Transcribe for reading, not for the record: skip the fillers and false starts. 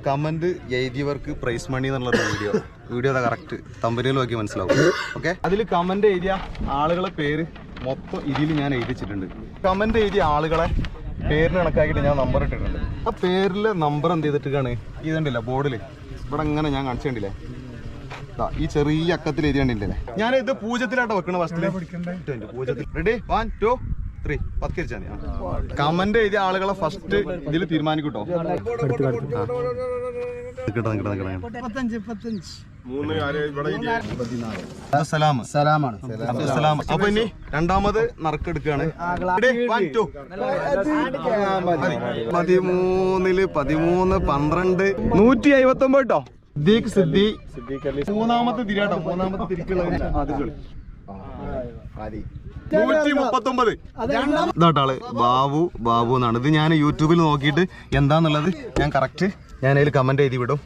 Comment എഴുതിയവർക്ക് prize money എന്നുള്ള video correct തമ്പനിയിൽ നോക്കി മനസ്സിലാവും. ഓക്കെ, അതിൽ കമന്റ് എഴുതിയ ആളുകളെ പേര് മൊത്തം ഇതിൽ ഞാൻ എഴുതിച്ചിട്ടുണ്ട്. കമന്റ് എഴുതിയ ആളുകളെ പേരിന് കണക്കാക്കിയിട്ട് ഞാൻ നമ്പർ ഇട്ടിട്ടുണ്ട്. ആ പേരിലെ നമ്പർ എന്ത് ചെയ്തിട്ടാണ് ഇതുണ്ടല്ലോ ബോർഡിൽ ഇവിടെ അങ്ങനെ ഞാൻ കാണിച്ചിട്ടില്ലേ, ഈ ചെറിയ അക്കത്തിൽ എഴുതിയണ്ടില്ലേ. ഞാൻ ഇത് പൂജ്യത്തിലാട്ടോ വെക്കണ ഫസ്റ്റില്. പൂജ്യത്തിൽ റെഡി 1 2 3 10 കമന്റ് എഴുതിയ ആളുകളെ ഫസ്റ്റ് ഇതിൽ തീരുമാനിക്കൂട്ടോ. അപ്പൊ ഇനി രണ്ടാമത് നറുക്കെടുക്കാണ്. 13 12 159 കേട്ടോ. സിദ്ദീഖ് മൂന്നാമത്തെ തിരിയാട്ടോ. മൂന്നാമത്തെ തിരിക്കുള്ള 139 ഇതാട്ടാള് ബാബു എന്നാണ്. ഇത് ഞാൻ യൂട്യൂബിൽ നോക്കിയിട്ട് എന്താന്നുള്ളത് ഞാൻ കറക്റ്റ് ഞാൻ അതിൽ കമന്റ് എഴുതി വിടും.